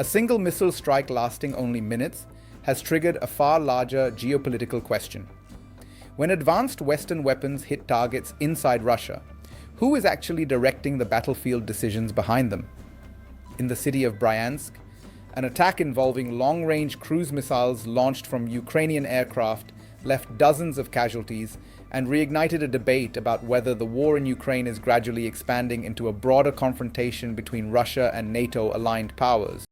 A single missile strike lasting only minutes has triggered a far larger geopolitical question. When advanced Western weapons hit targets inside Russia, who is actually directing the battlefield decisions behind them? In the city of Bryansk, an attack involving long-range cruise missiles launched from Ukrainian aircraft left dozens of casualties and reignited a debate about whether the war in Ukraine is gradually expanding into a broader confrontation between Russia and NATO-aligned powers.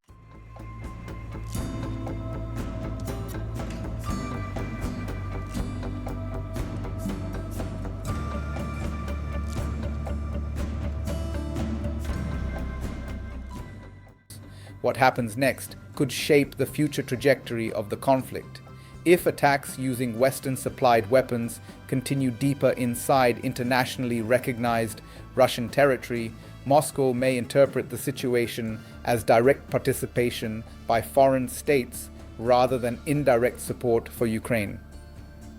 What happens next could shape the future trajectory of the conflict. If attacks using Western-supplied weapons continue deeper inside internationally recognized Russian territory, Moscow may interpret the situation as direct participation by foreign states rather than indirect support for Ukraine.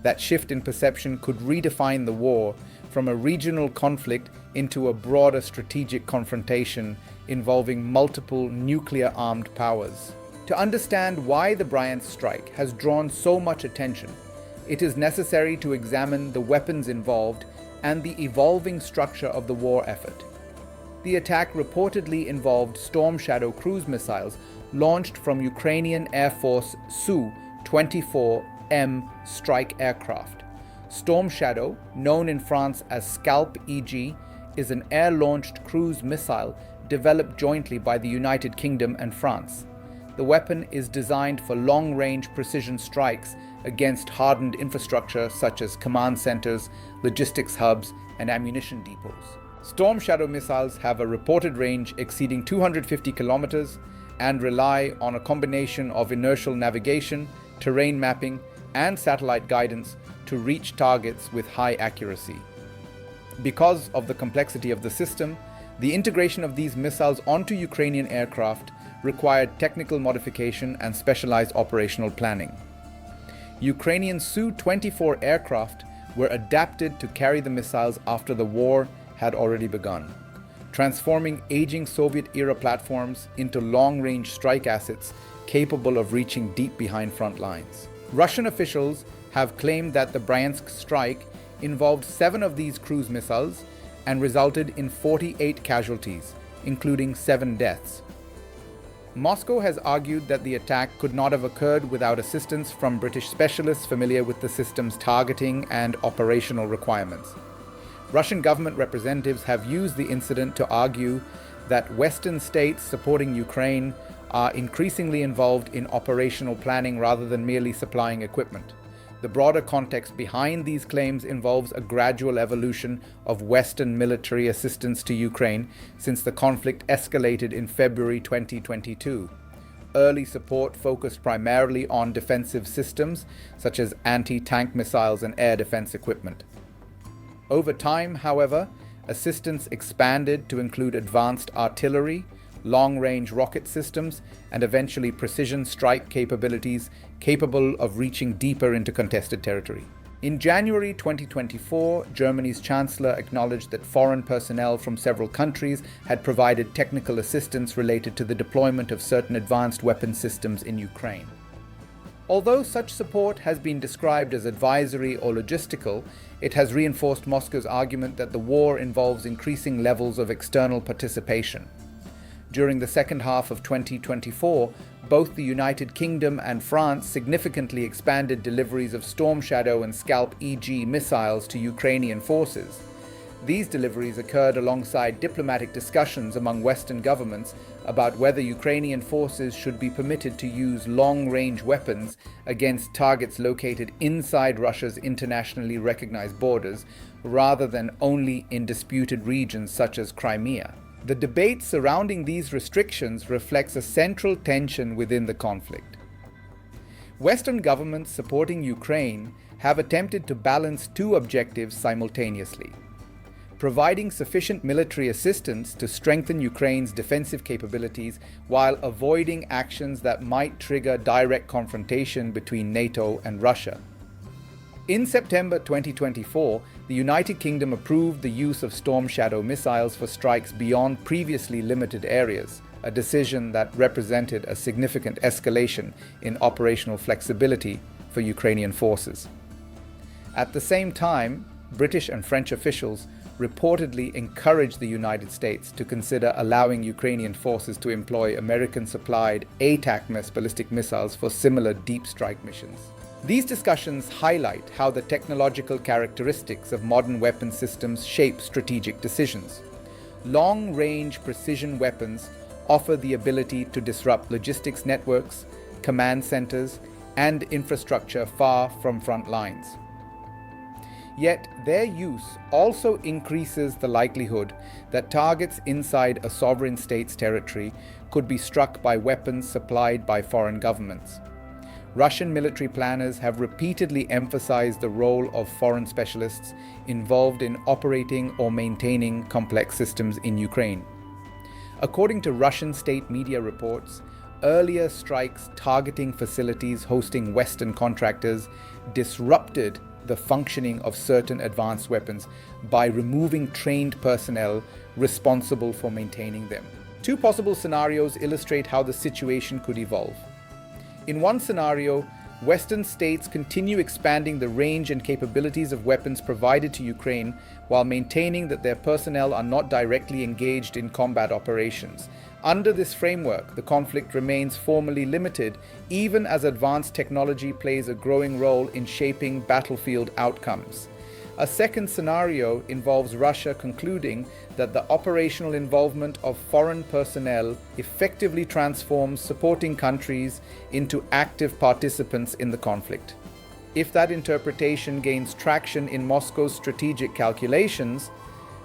That shift in perception could redefine the war from a regional conflict into a broader strategic confrontation involving multiple nuclear-armed powers. To understand why the Bryansk strike has drawn so much attention, it is necessary to examine the weapons involved and the evolving structure of the war effort. The attack reportedly involved Storm Shadow cruise missiles launched from Ukrainian Air Force Su-24M strike aircraft. Storm Shadow, known in France as Scalp EG, is an air-launched cruise missile developed jointly by the United Kingdom and France. The weapon is designed for long-range precision strikes against hardened infrastructure such as command centers, logistics hubs, and ammunition depots. Storm Shadow missiles have a reported range exceeding 250 kilometers and rely on a combination of inertial navigation, terrain mapping, and satellite guidance to reach targets with high accuracy. Because of the complexity of the system, the integration of these missiles onto Ukrainian aircraft required technical modification and specialized operational planning. Ukrainian Su-24 aircraft were adapted to carry the missiles after the war had already begun, transforming aging Soviet-era platforms into long-range strike assets capable of reaching deep behind front lines. Russian officials have claimed that the Bryansk strike involved 7 of these cruise missiles and resulted in 48 casualties, including 7 deaths. Moscow has argued that the attack could not have occurred without assistance from British specialists familiar with the system's targeting and operational requirements. Russian government representatives have used the incident to argue that Western states supporting Ukraine are increasingly involved in operational planning rather than merely supplying equipment. The broader context behind these claims involves a gradual evolution of Western military assistance to Ukraine since the conflict escalated in February 2022. Early support focused primarily on defensive systems such as anti-tank missiles and air defense equipment. Over time, however, assistance expanded to include advanced artillery, long-range rocket systems, and eventually precision strike capabilities capable of reaching deeper into contested territory. In January 2024, Germany's chancellor acknowledged that foreign personnel from several countries had provided technical assistance related to the deployment of certain advanced weapon systems in Ukraine. Although such support has been described as advisory or logistical, it has reinforced Moscow's argument that the war involves increasing levels of external participation. During the second half of 2024, both the United Kingdom and France significantly expanded deliveries of Storm Shadow and Scalp EG missiles to Ukrainian forces. These deliveries occurred alongside diplomatic discussions among Western governments about whether Ukrainian forces should be permitted to use long-range weapons against targets located inside Russia's internationally recognized borders, rather than only in disputed regions such as Crimea. The debate surrounding these restrictions reflects a central tension within the conflict. Western governments supporting Ukraine have attempted to balance 2 objectives simultaneously: providing sufficient military assistance to strengthen Ukraine's defensive capabilities while avoiding actions that might trigger direct confrontation between NATO and Russia. In September 2024, the United Kingdom approved the use of Storm Shadow missiles for strikes beyond previously limited areas, a decision that represented a significant escalation in operational flexibility for Ukrainian forces. At the same time, British and French officials reportedly encouraged the United States to consider allowing Ukrainian forces to employ American-supplied ATACMS ballistic missiles for similar deep strike missions. These discussions highlight how the technological characteristics of modern weapon systems shape strategic decisions. Long-range precision weapons offer the ability to disrupt logistics networks, command centers, and infrastructure far from front lines. Yet their use also increases the likelihood that targets inside a sovereign state's territory could be struck by weapons supplied by foreign governments. Russian military planners have repeatedly emphasized the role of foreign specialists involved in operating or maintaining complex systems in Ukraine. According to Russian state media reports, earlier strikes targeting facilities hosting Western contractors disrupted the functioning of certain advanced weapons by removing trained personnel responsible for maintaining them. Two possible scenarios illustrate how the situation could evolve. In one scenario, Western states continue expanding the range and capabilities of weapons provided to Ukraine while maintaining that their personnel are not directly engaged in combat operations. Under this framework, the conflict remains formally limited, even as advanced technology plays a growing role in shaping battlefield outcomes. A second scenario involves Russia concluding that the operational involvement of foreign personnel effectively transforms supporting countries into active participants in the conflict. If that interpretation gains traction in Moscow's strategic calculations,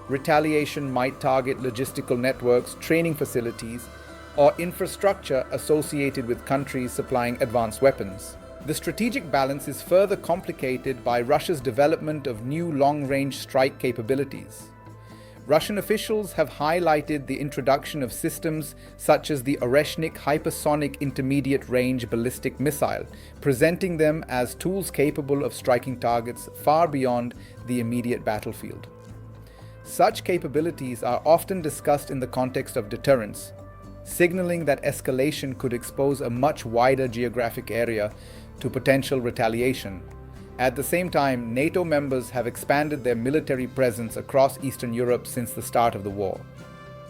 retaliation might target logistical networks, training facilities, or infrastructure associated with countries supplying advanced weapons. The strategic balance is further complicated by Russia's development of new long-range strike capabilities. Russian officials have highlighted the introduction of systems such as the Oreshnik hypersonic intermediate-range ballistic missile, presenting them as tools capable of striking targets far beyond the immediate battlefield. Such capabilities are often discussed in the context of deterrence, signaling that escalation could expose a much wider geographic area to potential retaliation. At the same time, NATO members have expanded their military presence across Eastern Europe since the start of the war.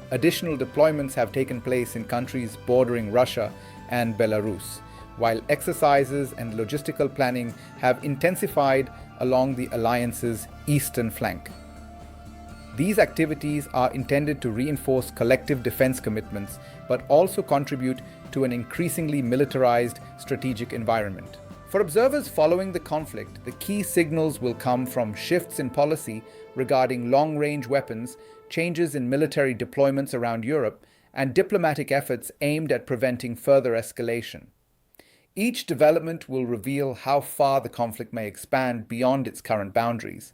Additional deployments have taken place in countries bordering Russia and Belarus, while exercises and logistical planning have intensified along the alliance's eastern flank. These activities are intended to reinforce collective defense commitments, but also contribute to an increasingly militarized strategic environment. For observers following the conflict, the key signals will come from shifts in policy regarding long-range weapons, changes in military deployments around Europe, and diplomatic efforts aimed at preventing further escalation. Each development will reveal how far the conflict may expand beyond its current boundaries.